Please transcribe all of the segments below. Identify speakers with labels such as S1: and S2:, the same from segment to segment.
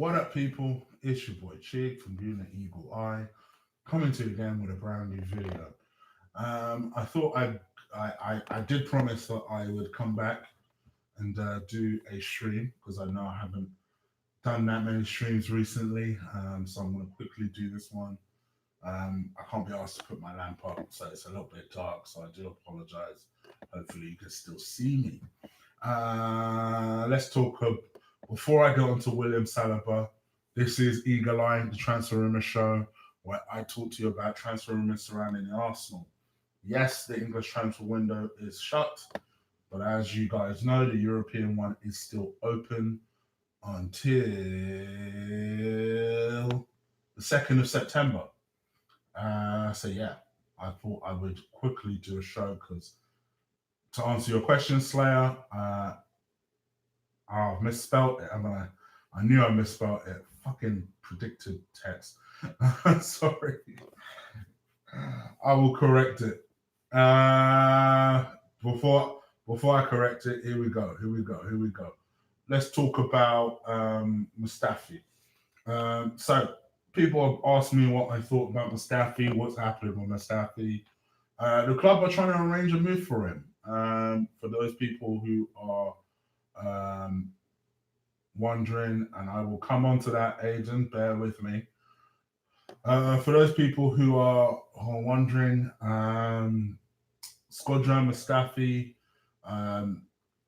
S1: What up, people? It's your boy Chig from Unit Eagle Eye, coming to you again with a brand new video. I thought I did promise that I would come back and do a stream because I know I haven't done that many streams recently. So I'm going to quickly do this one. I can't be asked to put my lamp up, so it's a little bit dark. So I do apologize. Hopefully, you can still see me. Let's talk. Before I go on to William Saliba, this is Eagle Eye, the Transfer Rumour Show, where I talk to you about transfer rumours surrounding the Arsenal. Yes, the English transfer window is shut, but as you guys know, the European one is still open until the 2nd of September. So yeah, I thought I would quickly do a show because to answer your question, Slayer, I've misspelled it. I knew I misspelled it. Fucking predicted text. Sorry. I will correct it. Before I correct it, here we go. Let's talk about Mustafi. So people have asked me what I thought about Mustafi, what's happening with Mustafi. The club are trying to arrange a move for him. For those people who are wondering, and I will come on to that, Aiden, bear with me. For those people who are wondering, Squadron Mustafi,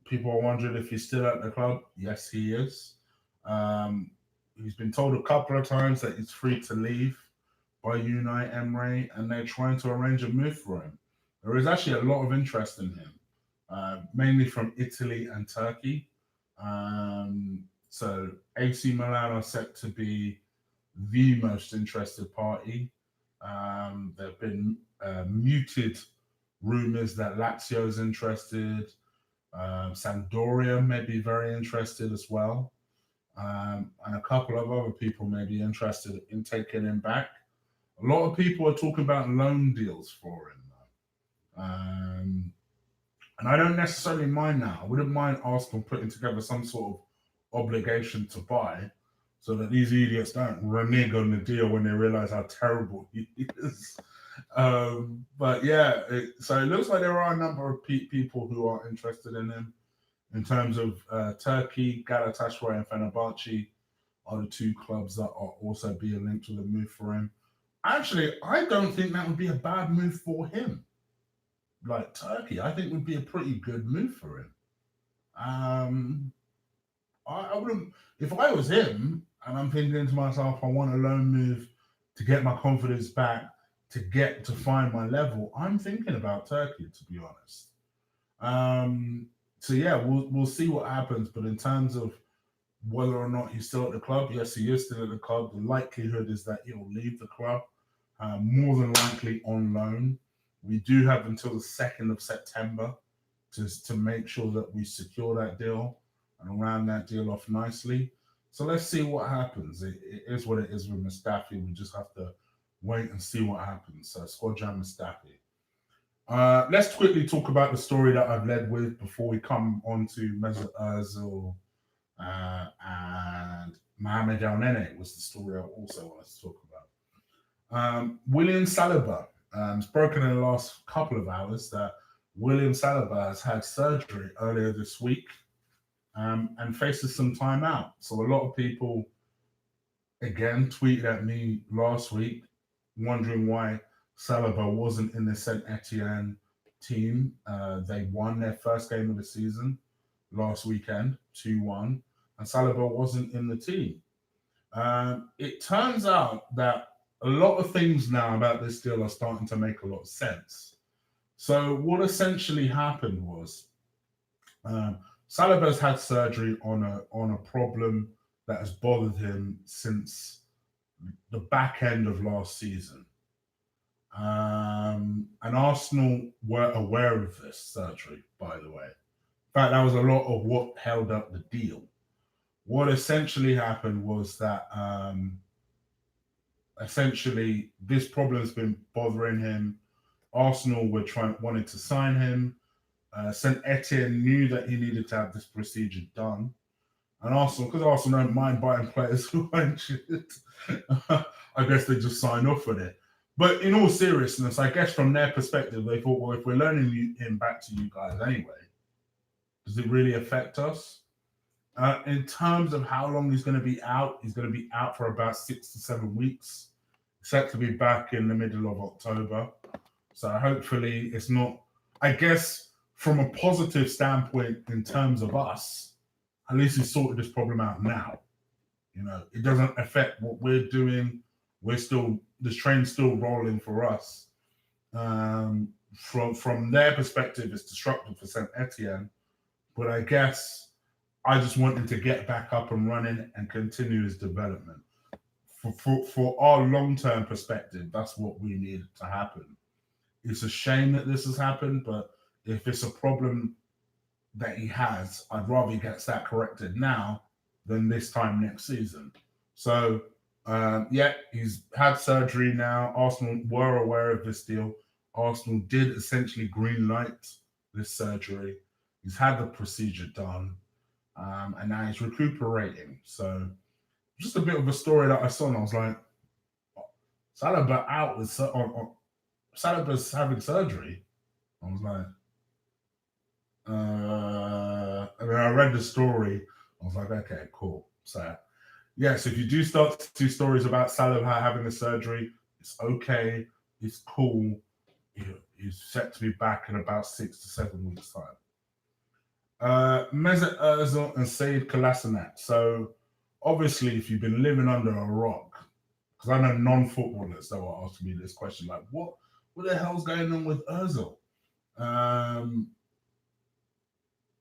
S1: people are wondering if he's still at the club. Yes, he is. He's been told a couple of times that he's free to leave by Unai Emery, and they're trying to arrange a move for him. There is actually a lot of interest in him, mainly from Italy and Turkey. So AC Milan are set to be the most interested party. There have been muted rumours that Lazio is interested. Sampdoria may be very interested as well. And a couple of other people may be interested in taking him back. A lot of people are talking about loan deals for him, though. And I don't necessarily mind now. I wouldn't mind Arsenal putting together some sort of obligation to buy so that these idiots don't renege on the deal when they realize how terrible he is. But yeah, so it looks like there are a number of people who are interested in him. In terms of Turkey, Galatasaray and Fenerbahce are the two clubs that are also being linked with a move for him. Actually, I don't think that would be a bad move for him. Like Turkey, I think would be a pretty good move for him. I wouldn't, if I was him and I'm thinking to myself, I want a loan move to get my confidence back, to find my level. I'm thinking about Turkey, to be honest. So yeah, we'll see what happens. But in terms of whether or not he's still at the club, yes, he is still at the club. The likelihood is that he'll leave the club, more than likely on loan. We do have until the 2nd of September to make sure that we secure that deal and round that deal off nicely. So let's see what happens. It is what it is with Mustafi. We just have to wait and see what happens. So Squadron Mustafi. Let's quickly talk about the story that I've led with before we come on to Mesut Ozil and Mohamed Elneny was the story I also wanted to talk about. William Saliba. It's broken in the last couple of hours that William Saliba has had surgery earlier this week and faces some time out. So a lot of people, again, tweeted at me last week wondering why Saliba wasn't in the Saint Etienne team. They won their first game of the season last weekend, 2-1, and Saliba wasn't in the team. It turns out that a lot of things now about this deal are starting to make a lot of sense. So what essentially happened was Saliba's had surgery on a problem that has bothered him since the back end of last season. And Arsenal were aware of this surgery, by the way. In fact, that was a lot of what held up the deal. What essentially happened was that essentially this problem has been bothering him. Arsenal wanted to sign him. Saint Etienne knew that he needed to have this procedure done. And Arsenal, because Arsenal don't mind buying players who are injured, I guess they just sign off on it. But in all seriousness, I guess from their perspective, they thought, well, if we're loaning him back to you guys anyway, does it really affect us? In terms of how long he's going to be out, he's going to be out for about 6 to 7 weeks. Set to be back in the middle of October. So hopefully it's not, I guess, from a positive standpoint in terms of us, at least he's sorted this problem out now. You know, it doesn't affect what we're doing. We're still, this train's still rolling for us. From their perspective, it's disruptive for Saint Etienne. But I guess I just want him to get back up and running and continue his development. For our long-term perspective, that's what we need to happen. It's a shame that this has happened, but if it's a problem that he has, I'd rather he gets that corrected now than this time next season. So, yeah, he's had surgery now. Arsenal were aware of this deal. Arsenal did essentially green light this surgery. He's had the procedure done, and now he's recuperating. So, just a bit of a story that I saw, and I was like, Saliba out with Saliba's having surgery. I was like, and then I read the story. I was like, okay, cool. So, yes, if you do start to see stories about Saliba having the surgery, it's okay. It's cool. He's set to be back in about 6 to 7 weeks' time. Mesut Özil and Özil and Kolašinac. So, obviously, if you've been living under a rock, because I know non-footballers that were asking me this question, like, what the hell's going on with Özil?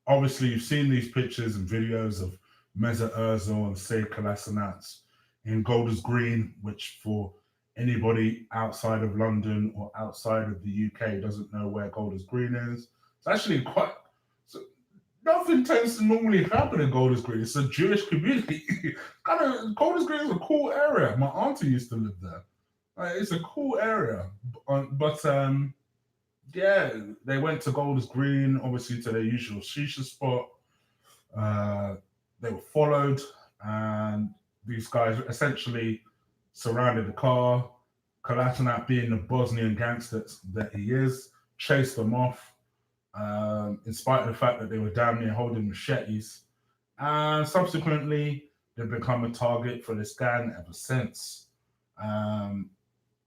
S1: Obviously, you've seen these pictures and videos of Mesut Özil and Özil and Kolašinac in Golders Green, which for anybody outside of London or outside of the UK doesn't know where Golders Green is. It's actually quite... Nothing tends to normally happen in Golders Green. It's a Jewish community. Golders Green is a cool area. My auntie used to live there. It's a cool area. But yeah, they went to Golders Green, obviously to their usual shisha spot. They were followed, and these guys essentially surrounded the car. Kolašinac, being the Bosnian gangster that he is, chased them off. In spite of the fact that they were damn near holding machetes. And subsequently, they've become a target for this gang ever since.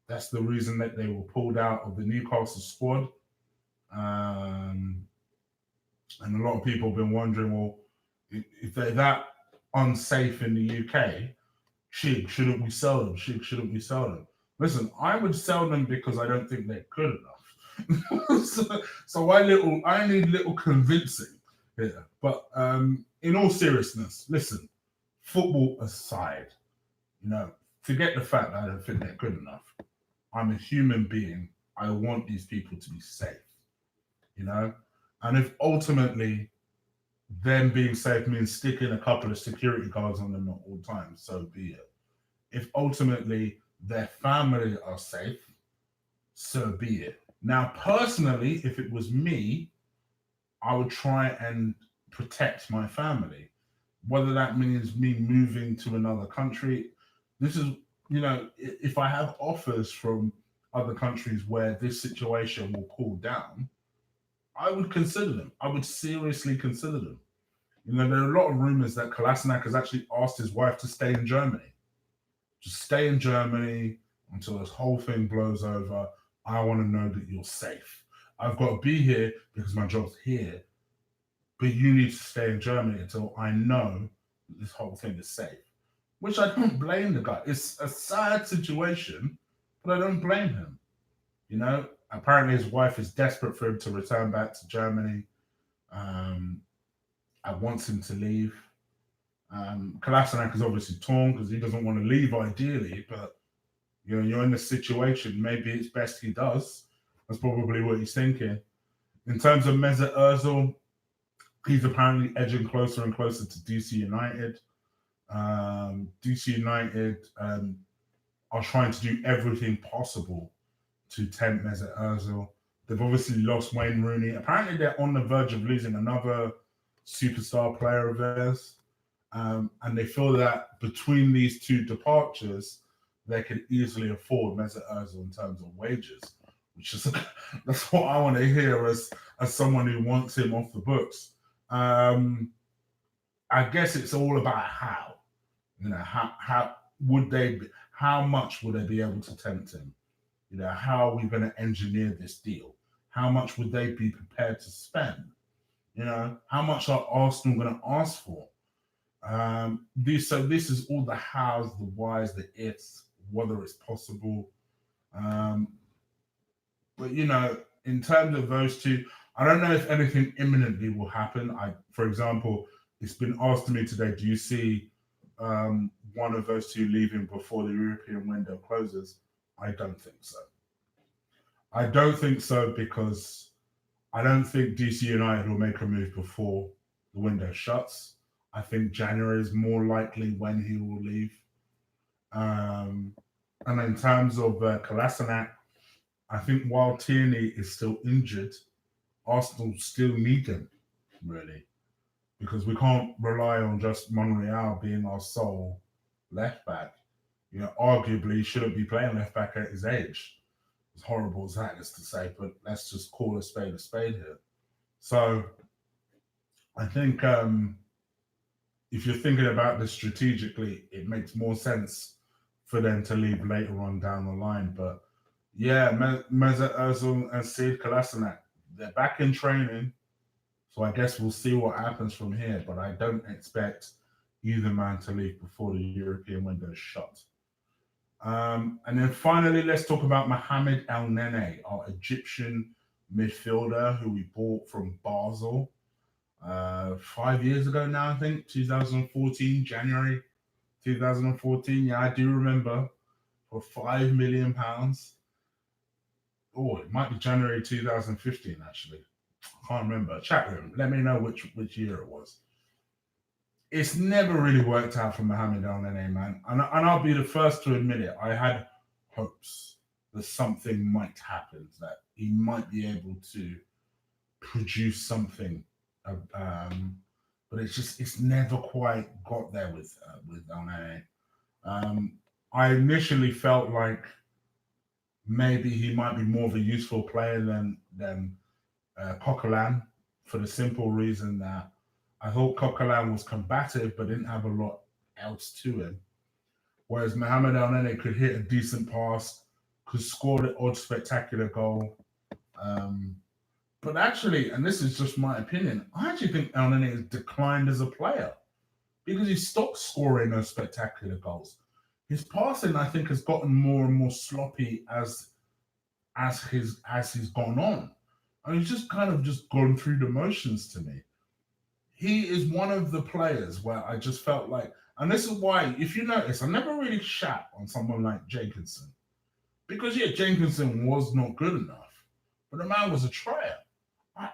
S1: That's the reason that they were pulled out of the Newcastle squad. And a lot of people have been wondering, well, if they're that unsafe in the UK, shouldn't we sell them? Shouldn't we sell them? Listen, I would sell them because I don't think they're good enough. so I need little convincing here. But in all seriousness, listen, football aside, you know, forget the fact that I don't think they're good enough. I'm a human being. I want these people to be safe, you know? And if ultimately them being safe means sticking a couple of security guards on them at all times, so be it. If ultimately their family are safe, so be it. Now, personally, if it was me, I would try and protect my family. Whether that means me moving to another country, this is, you know, if I have offers from other countries where this situation will cool down, I would consider them. I would seriously consider them. You know, there are a lot of rumors that Kolašinac has actually asked his wife to stay in Germany. Just stay in Germany until this whole thing blows over. I want to know that you're safe. I've got to be here because my job's here, but you need to stay in Germany until I know that this whole thing is safe. Which I don't blame the guy. It's a sad situation, but I don't blame him. You know, apparently his wife is desperate for him to return back to Germany. I want him to leave. Kolašinac is obviously torn because he doesn't want to leave ideally, but you know, you're in this situation. Maybe it's best he does. That's probably what he's thinking. In terms of Mesut Özil, he's apparently edging closer and closer to DC United. DC United are trying to do everything possible to tempt Mesut Özil. They've obviously lost Wayne Rooney. Apparently, they're on the verge of losing another superstar player of theirs. And they feel that between these two departures, they can easily afford Mesut Ozil in terms of wages, which is that's what I want to hear as someone who wants him off the books. I guess it's all about how, how would they, how much would they be able to tempt him? How are we going to engineer this deal? How much would they be prepared to spend? How much are Arsenal going to ask for? This is all the hows, the whys, the ifs, whether it's possible. But in terms of those two, I don't know if anything imminently will happen. For example, it's been asked to me today, do you see one of those two leaving before the European window closes? I don't think so. I don't think so because I don't think DC United will make a move before the window shuts. I think January is more likely when he will leave. And in terms of Kolašinac, I think while Tierney is still injured, Arsenal still need him, really, because we can't rely on just Monreal being our sole left back. Arguably, he shouldn't be playing left back at his age. As horrible as that is to say, but let's just call a spade here. So I think if you're thinking about this strategically, it makes more sense for them to leave later on down the line. But yeah, Mesut Ozil and Sead Kolašinac, they're back in training. So I guess we'll see what happens from here. But I don't expect either man to leave before the European window is shut. And then finally, let's talk about Mohamed Elneny, our Egyptian midfielder who we bought from Basel 5 years ago now, I think, 2014, January 2014. Yeah, I do remember, for £5 million. Oh, it might be January 2015, actually. I can't remember. Chat room, let me know which year it was. It's never really worked out for Mohamed Elneny, man. And I'll be the first to admit it. I had hopes that something might happen, that he might be able to produce something. But it's never quite got there with Elneny. I initially felt like maybe he might be more of a useful player than Coquelin, for the simple reason that I thought Coquelin was combative but didn't have a lot else to him. Whereas Mohamed Elneny could hit a decent pass, could score the odd spectacular goal. But actually, and this is just my opinion, I actually think Elneny has declined as a player because he stopped scoring those spectacular goals. His passing, I think, has gotten more and more sloppy as he's gone on. And he's just kind of just gone through the motions to me. He is one of the players where I just felt like, and this is why, if you notice, I never really shat on someone like Jenkinson. Because, yeah, Jenkinson was not good enough, but the man was a trier.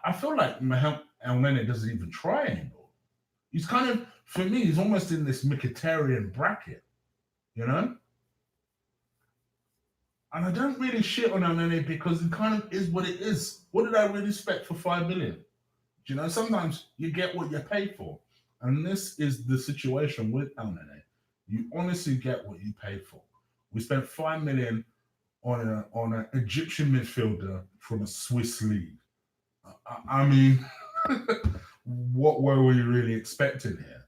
S1: I feel like Elneny doesn't even try anymore. He's kind of, for me, he's almost in this Mkhitaryan bracket, And I don't really shit on Elneny because it kind of is what it is. What did I really expect for $5 million? Sometimes you get what you pay for. And this is the situation with Elneny. You honestly get what you pay for. We spent $5 million on an Egyptian midfielder from a Swiss league. I mean, what were we really expecting here?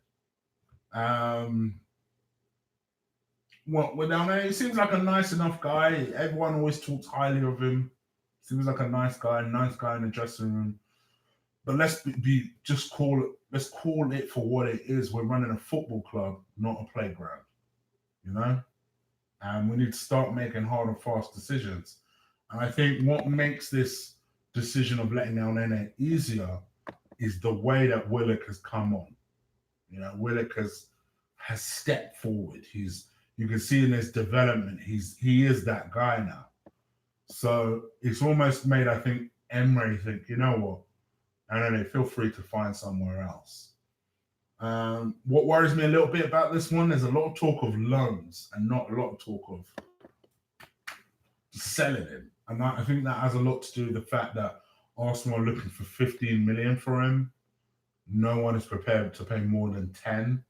S1: Well, with Elneny, he seems like a nice enough guy. Everyone always talks highly of him. Seems like a nice guy in the dressing room. But let's call it for what it is. We're running a football club, not a playground. And we need to start making hard and fast decisions. And I think what makes this decision of letting Elneny easier is the way that Willock has come on. Willock has stepped forward. You can see in his development, he is that guy now. So it's almost made, I think, Emery think, you know what? Elneny, feel free to find somewhere else. What worries me a little bit about this one, there's a lot of talk of loans and not a lot of talk of selling him. And I think that has a lot to do with the fact that Arsenal are looking for 15 million for him. No one is prepared to pay more than 10.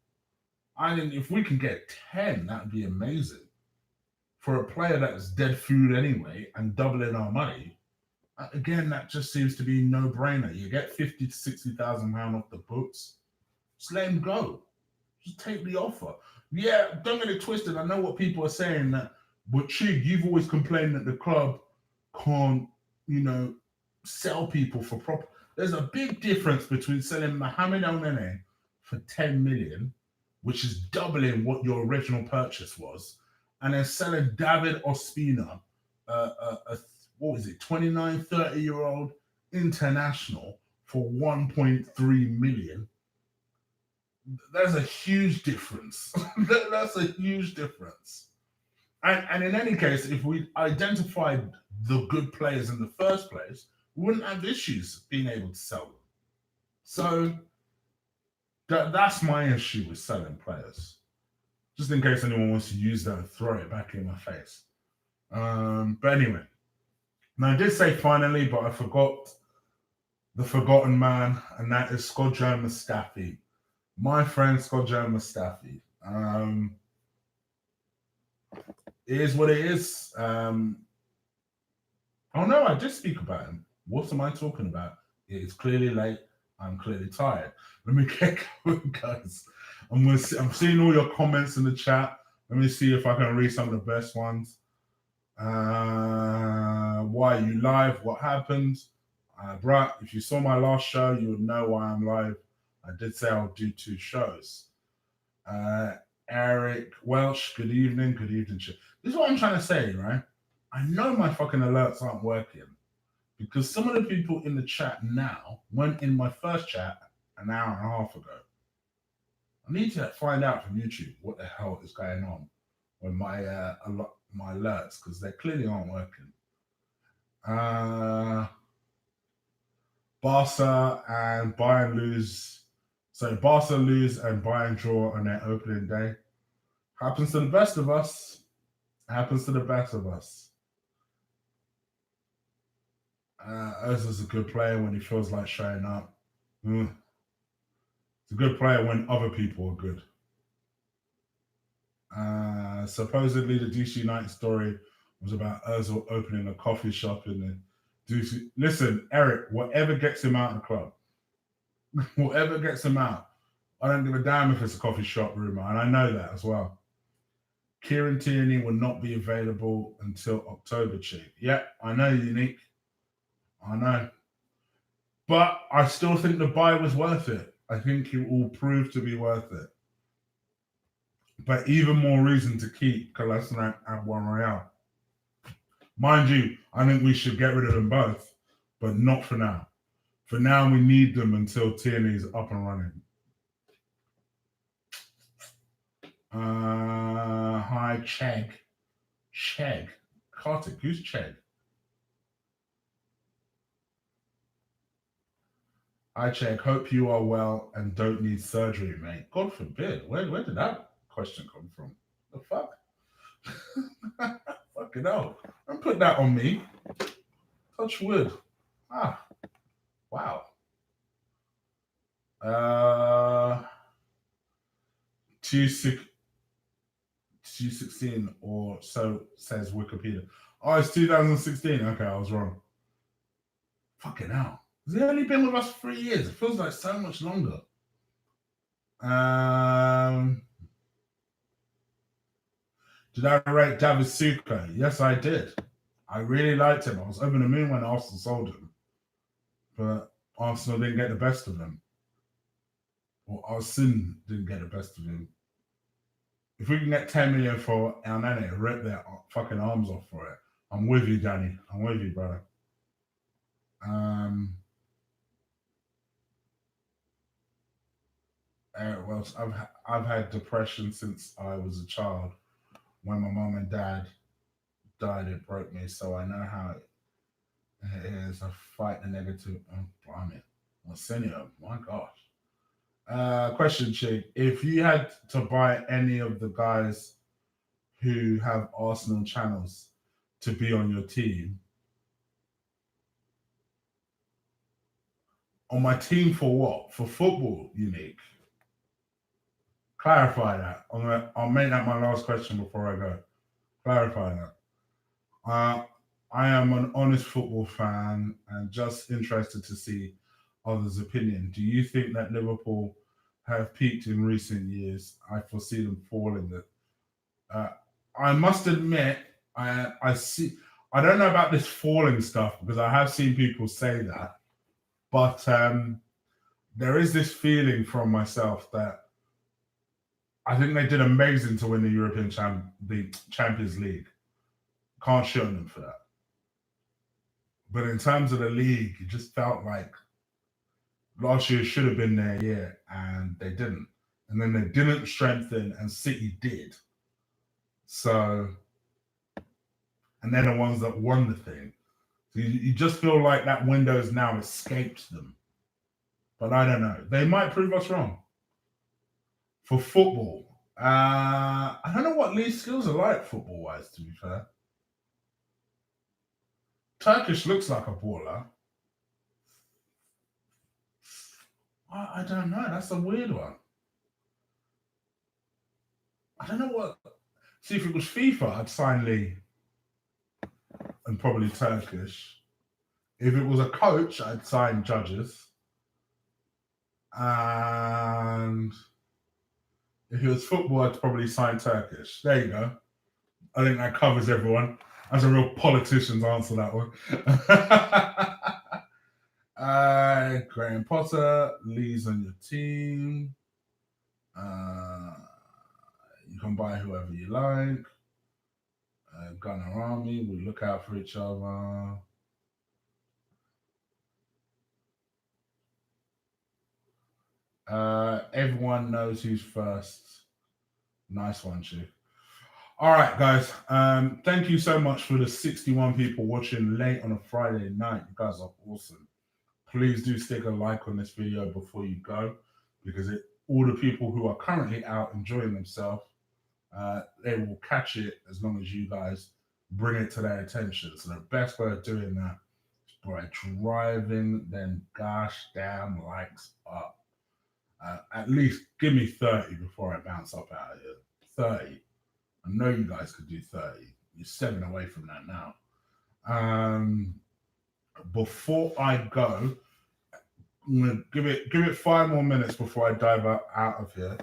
S1: I think if we can get 10, that'd be amazing. For a player that's dead food anyway and doubling our money, again, that just seems to be no brainer. You get 50 to 60,000 pound off the books, just let him go. Just take the offer. Yeah, don't get it twisted. I know what people are saying that, but Chig, you've always complained that the club can't, you know, sell people for proper. There's a big difference between selling Mohamed Elneny for 10 million, which is doubling what your original purchase was, and then selling David Ospina, what was it, 29, 30-year old international for 1.3 million. There's a huge difference. That's a huge difference. And in any case, if we identified the good players in the first place, we wouldn't have issues being able to sell them. So that's my issue with selling players. Just in case anyone wants to use that and throw it back in my face. But anyway, now I did say finally, but I forgot the forgotten man, and that is Skodjan Mustafi. My friend Skodjan Mustafi. It is what it is. Oh no, I did speak about him. What am I talking about? It is clearly late. I'm clearly tired. Let me get going, guys. I'm seeing all your comments in the chat. Let me see if I can read some of the best ones. Why are you live? What happened? Bruh, if you saw my last show, you would know why I'm live. I did say I'll do 2 shows. Eric Welsh, good evening. Good evening. This is what I'm trying to say, right? I know my fucking alerts aren't working because some of the people in the chat now went in my first chat an hour and a half ago. I need to find out from YouTube what the hell is going on with my alerts because they clearly aren't working. Barca and Bayern lose. So Barca lose and Bayern draw on their opening day. Happens to the best of us. Happens to the best of us. Özil's a good player when he feels like showing up. It's a good player when other people are good. Supposedly, the DC United story was about Özil opening a coffee shop in the DC. Listen, Eric, whatever gets him out of the club, whatever gets him out, I don't give a damn if it's a coffee shop rumor, and I know that as well. Kieran Tierney will not be available until October, Chief. Yeah, I know, Unique. I know. But I still think the buy was worth it. I think it will prove to be worth it. But even more reason to keep Kolašinac and Royal. Mind you, I think we should get rid of them both, but not for now. For now, we need them until Tierney's up and running. Hi, Chegg. Chegg. Kartik, who's Chegg? Hi, Chegg. Hope you are well and don't need surgery, mate. God forbid. Where did that question come from? The fuck? Fucking hell. Don't put that on me. Touch wood. Wow. 2016 or so says Wikipedia. Oh, it's 2016. Okay, I was wrong. Fucking hell. Has he only been with us for 3 years? It feels like so much longer. Did I rate David Sucre? Yes, I did. I really liked him. I was over the moon when Arsenal sold him. But Arsenal didn't get the best of him. Or Arsenal didn't get the best of him. If we can get 10 million for Elneny, rip their fucking arms off for it. I'm with you, Danny. I'm with you, brother. Well, I've had depression since I was a child. When my mom and dad died, it broke me. So I know how it is. I fight the negative. Oh, blimey. Arsenio, my gosh. Question, Chick. If you had to buy any of the guys who have Arsenal channels to be on your team, on my team for what? For football, Unique. Clarify that. I'll make that my last question before I go. Clarify that. Uh, I am an honest football fan and just interested to see others' opinion. Do you think that Liverpool have peaked in recent years? I foresee them falling. Uh, I must admit, I see. I don't know about this falling stuff because I have seen people say that, but there is this feeling from myself that I think they did amazing to win the Champions League. Can't shit on them for that. But in terms of the league, it just felt like last year should have been their year and they didn't. And then they didn't strengthen and City did. So, and they're the ones that won the thing. So you just feel like that window has now escaped them. But I don't know. They might prove us wrong. For football, I don't know what Lee's skills are like football-wise, to be fair. Turkish looks like a baller. I don't know. That's a weird one. I don't know what. See, if it was FIFA, I'd sign Lee and probably Turkish. If it was a coach, I'd sign Judges. And if it was football, I'd probably sign Turkish. There you go. I think that covers everyone. That's a real politician's answer, that one. Graham Potter, Lee's on your team. You can buy whoever you like. Gunner Army, we look out for each other. Everyone knows who's first. Nice one, Chief. All right, guys. Thank you so much for the 61 people watching late on a Friday night. You guys are awesome. Please do stick a like on this video before you go, because all the people who are currently out enjoying themselves, they will catch it as long as you guys bring it to their attention. So the best way of doing that is by driving them gosh damn likes up. At least give me 30 before I bounce up out of here. 30. I know you guys could do 30. You're 7 away from that now. Before I go, I'm gonna give it 5 more minutes before I dive out of here.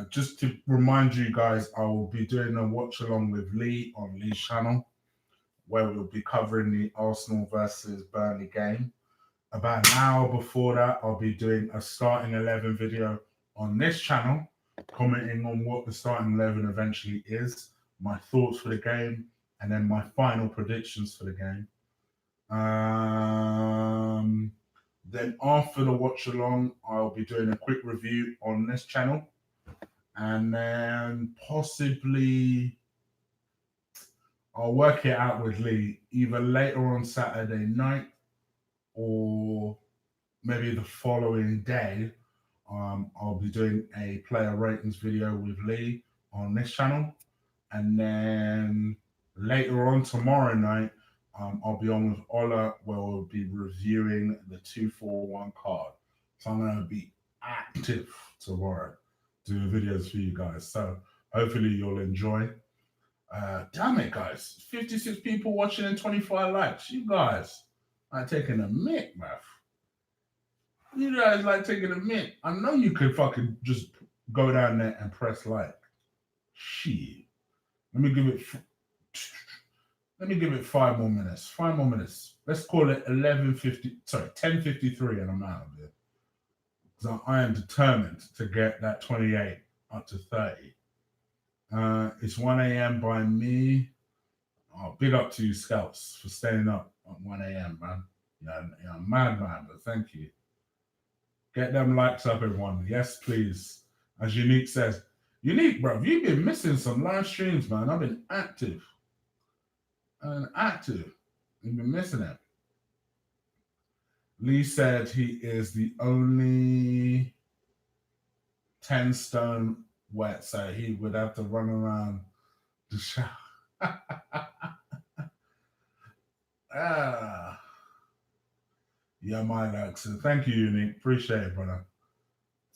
S1: Just to remind you guys, I will be doing a watch along with Lee on Lee's channel, where we'll be covering the Arsenal versus Burnley game. About an hour before that, I'll be doing a starting 11 video on this channel, commenting on what the starting 11 eventually is, my thoughts for the game, and then my final predictions for the game. Then after the watch along, I'll be doing a quick review on this channel, and then possibly I'll work it out with Lee either later on Saturday night or maybe the following day. I'll be doing a player ratings video with Lee on this channel, and then later on tomorrow night, I'll be on with Ola, where we'll be reviewing the 241 card. So I'm going to be active tomorrow doing videos for you guys. So hopefully you'll enjoy. Damn it, guys. 56 people watching and 25 likes. You guys are taking a mick, bruv. You guys like taking a mick. I know you could fucking just go down there and press like. Shit. Let me give it 5 more minutes. 5 more minutes. Let's call it 10:53, and I'm out of here. So I am determined to get that 28 up to 30. It's 1 a.m. by me. Oh, big up to you, Scouts, for staying up at 1 a.m., man. You're a mad man, but thank you. Get them likes up, everyone. Yes, please. As Unique says. Unique, bro, you've been missing some live streams, man. I've been active. You've been missing it. Lee said he is the only 10 stone wet, so he would have to run around the shower. Yeah, my likes. Thank you, Unique. Appreciate it, brother.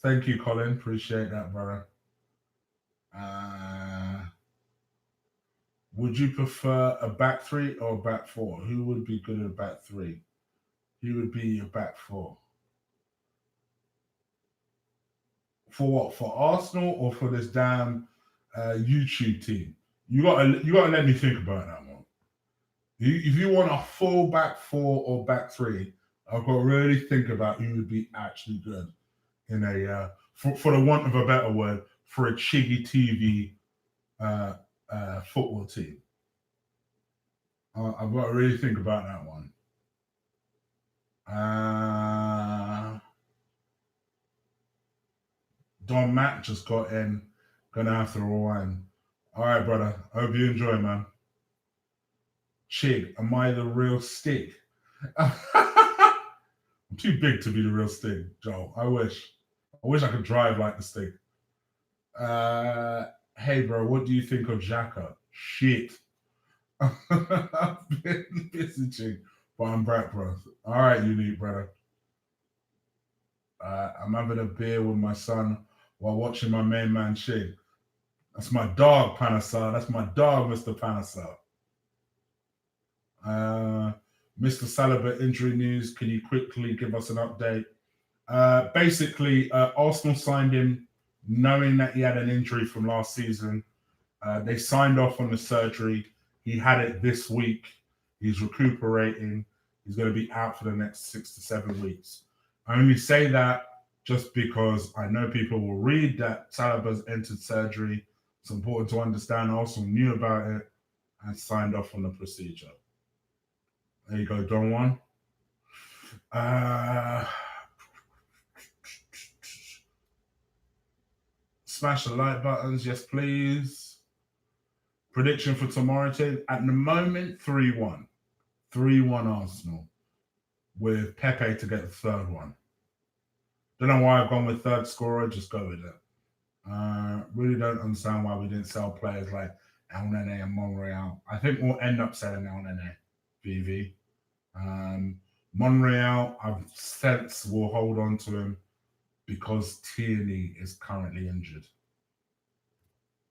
S1: Thank you, Colin. Appreciate that, brother. Would you prefer a back three or a back four? Who would be good at a back three? Who would be your back four? For what? For Arsenal or for this damn YouTube team? You gotta let me think about that one. If you want a full back four or back three, I've got to really think about who would be actually good in a for the want of a better word, for a chiggy TV uh, football team. I've got to really think about that one. Don Matt just got in. Gonna have to rewind. All right, brother. Hope you enjoy, man. Chig, am I the real Stig? I'm too big to be the real Stig, Joe. I wish. I wish I could drive like the Stig. Uh, hey, bro, what do you think of Xhaka? Shit. I've been messaging, but I'm back, bro. All right, unique, brother. I'm having a beer with my son while watching my main man Chig. That's my dog, Panasar. That's my dog, Mr. Panasar. Mr. Saliba injury news. Can you quickly give us an update? Basically, Arsenal signed him knowing that he had an injury from last season. They signed off on the surgery. He had it this week. He's recuperating. He's going to be out for the next 6 to 7 weeks. I only say that just because I know people will read that Saliba's entered surgery. It's important to understand. Arsenal knew about it and signed off on the procedure. There you go, Don Juan. Smash the like buttons, yes, please. Prediction for tomorrow, team. At the moment, 3-1. 3-1 Arsenal. With Pepe to get the third one. Don't know why I've gone with third scorer, just go with it. Really don't understand why we didn't sell players like Elneny and Monreal. I think we'll end up selling Elneny, VV. Monreal, I've sense will hold on to him because Tierney is currently injured.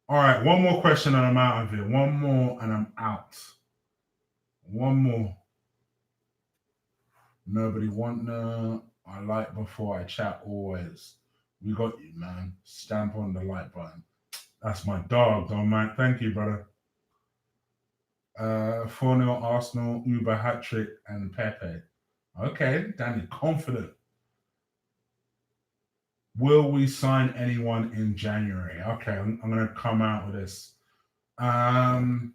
S1: All right, one more question and I'm out of here. One more and I'm out. One more. Nobody want no. I like before I chat always. We got you, man. Stamp on the like button. That's my dog, Don Mac. Thank you, brother. 4-0 Arsenal, Uber hat trick, and Pepe. Okay, Danny, confident. Will we sign anyone in January? Okay, I'm going to come out with this. I've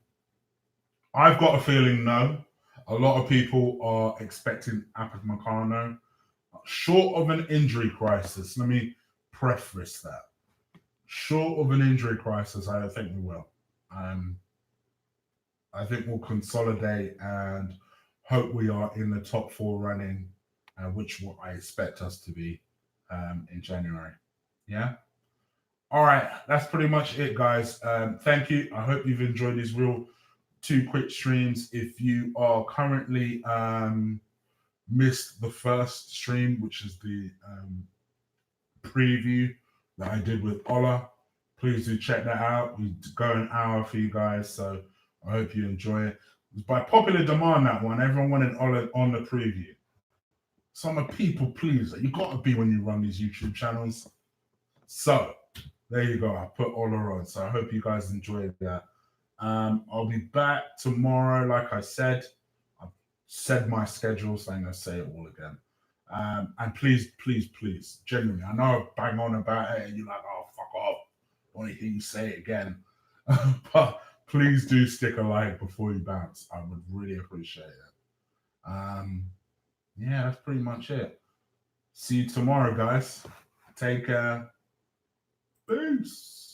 S1: got a feeling no. A lot of people are expecting Upamecano. Short of an injury crisis, let me preface that. Short of an injury crisis, I don't think we will. I think we'll consolidate and hope we are in the top 4 running, which what I expect us to be in January. Yeah. All right, that's pretty much it, guys. Thank you. I hope you've enjoyed these real 2 quick streams. If you are currently missed the first stream, which is the preview that I did with Ola, please do check that out. We go an hour for you guys, so I hope you enjoy it. It was by popular demand, that one. Everyone wanted Ola on the preview. So I'm a people pleaser. You got to be when you run these YouTube channels. So there you go. I put Ola on. So I hope you guys enjoyed that. I'll be back tomorrow, like I said. I've said my schedule, so I'm going to say it all again. And please, genuinely, I know I bang on about it and you're like, oh, fuck off. Only thing you say it again. But please do stick a like before you bounce. I would really appreciate it. Yeah, that's pretty much it. See you tomorrow, guys. Take care. Peace.